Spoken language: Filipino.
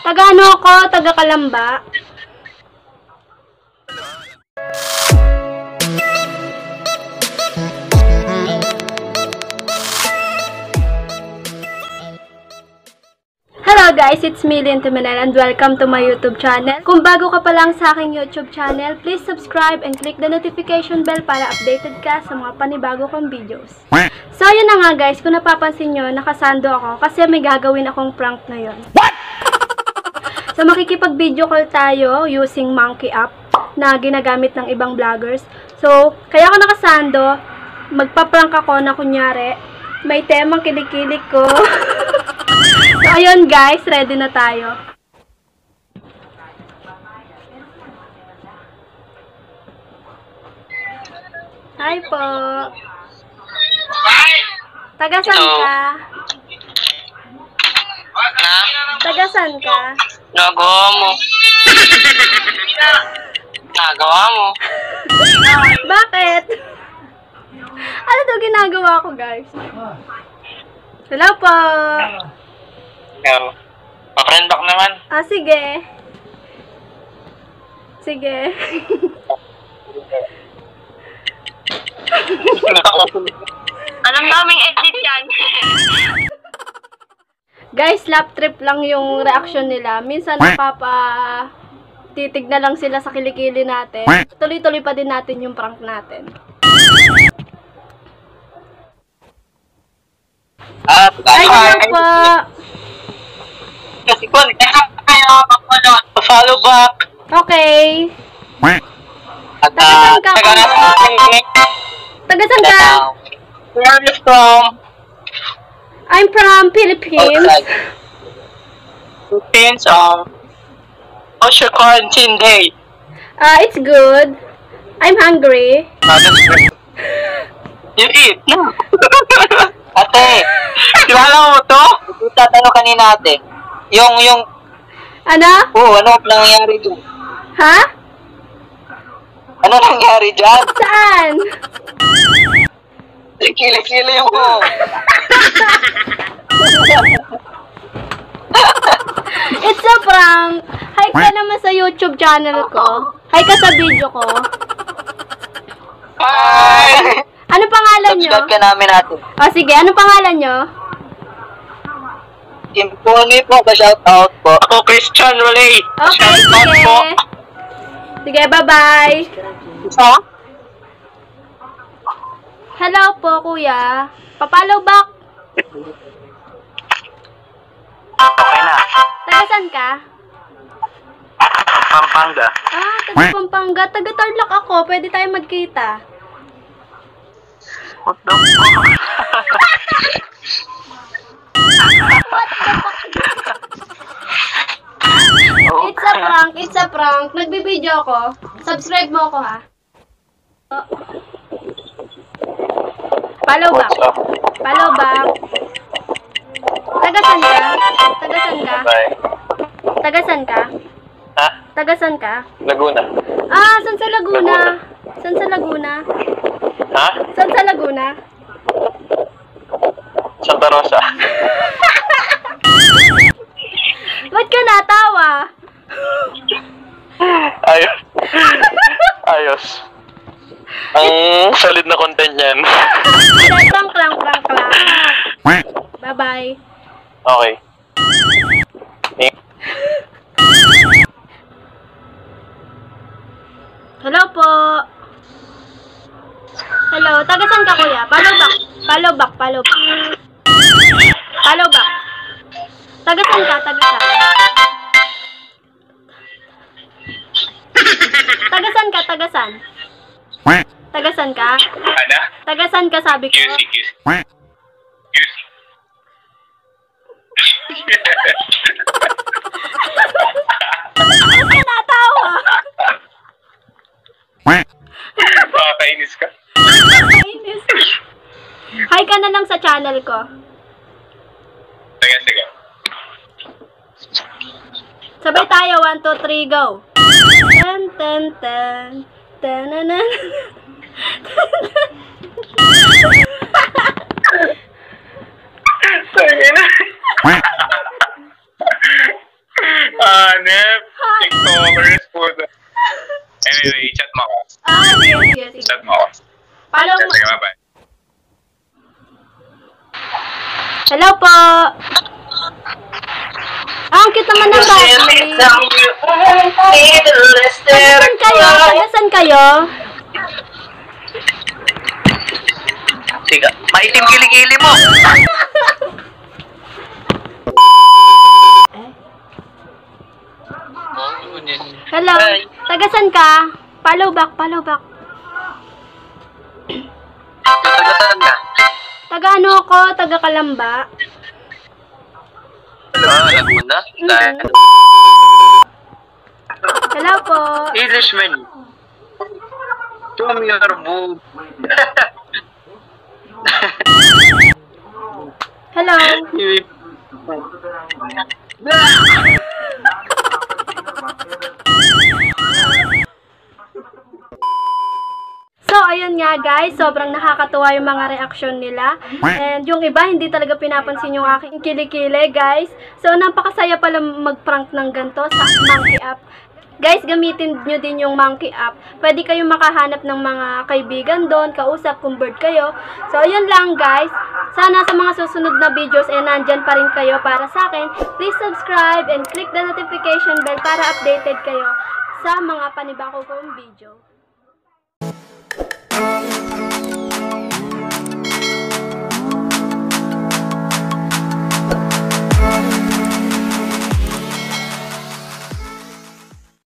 Taga ano ako? Taga Kalamba. Hello guys, it's me, Lynn Tumenel, and welcome to my YouTube channel. Kung bago ka pa lang sa aking YouTube channel, please subscribe and click the notification bell para updated ka sa mga panibago kong videos. So, yun na nga guys, kung napapansin nyo, nakasando ako kasi may gagawin akong prank ngayon. What? So, makikipag-video call tayo using Monkey app na ginagamit ng ibang vloggers. So, kaya ako nakasando, magpa-prank ako na kunyari, may temang kilik-kilik ko. So, ayun guys, ready na tayo. Hi po. Tagasan ka? Tagasan ka? Nagawa mo. Nagawa mo. Bakit? Ano to ginagawa ko guys? Hello po. Pa-friend back naman. Ah, sige. Sige. Alam naming edit yan. Guys, lap trip lang yung reaction nila. Minsan titig na lang sila sa kilikili natin. Tuloy-tuloy pa din natin yung prank natin. Ay, hello po. Kasi kung kayo mag-follow, follow back. Okay. At Tagasan ka? Tagasan ka? Where are you from? I'm from Philippines. Philippines, how's your quarantine day? It's good. I'm hungry. That's great. You eat? No. Ate, kilala mo to? Tatanong kanina ate. Yung... Ano? ano nangyari dyan? Ha? Ano nangyari dyan? Saan? Kili-kili yung mo. It's a prank. Hi ka naman sa YouTube channel ko. Hi ka sa video ko. Hi! Ano pangalan nyo? Subscribe ka namin natin. O sige, ano pangalan nyo? Imponi po, pa-shoutout po. Ako, Christian Rolay. Okay, sige. Sige, bye-bye. Isa? Hello po, kuya. Papalaw back. Okay na. Tagasan ka? Pampanga. Ah, taga Pampanga. Taga Tarlac ako. Pwede tayo magkita. What the fuck? It's a prank. It's a prank. Nagbibideo ako. Subscribe mo ako, ha? Follow back. Follow back. Tagasan ka? Tagasan ka? Bye. Tagasan ka? Ha? Tagasan ka? Laguna. Ah, saan sa Laguna? Saan sa Laguna? Ha? Saan sa Laguna? Santa Rosa. Ba't ka natawa? Ayos. Ayos. Ang solid na content yan. Prank lang, prank lang. Bye-bye. Okay. Hello po. Hello, tagasan ka kuya? Follow back. Follow back, follow back. Follow back. Tagasan ka, tagasan. Tagasan ka, tagasan. Tagasan ka? Ano? Tagasan ka, sabi ko. QC. Ba't ka natawa? Makakainis ka. Kainis. Hi ka na lang sa channel ko. Sige. Sabay tayo, 1, 2, 3, go! Tan, tan, tan. Tananan. Hanep. TikTokers po. Anyway, chat mo ako. Sige. Chat mo ako. Follow mo. Sige, bye-bye. Hello po. Ang cute naman ng bata. Tagasan kayo? Tagasan kayo? Sige, maitim kilikili mo. Hello. Hi. Tagasan ka? Follow back. Tagasan ka. Taga ano ako? Taga Kalamba. Alam mo na. Hello po. Englishman. Come your boob. Hello. So, ayun nga guys, sobrang nakakatuwa yung mga reaksyon nila. And yung iba, hindi talaga pinapansin yung aking kilikili, guys. So, napakasaya pala mag-prank ng ganito sa Monkey App. Guys, gamitin nyo din yung Monkey App. Pwede kayong makahanap ng mga kaibigan doon, kausap kung bored kayo. So, ayun lang guys. Sana sa mga susunod na videos, nandyan pa rin kayo para sa akin. Please subscribe and click the notification bell para updated kayo sa mga panibago kong video.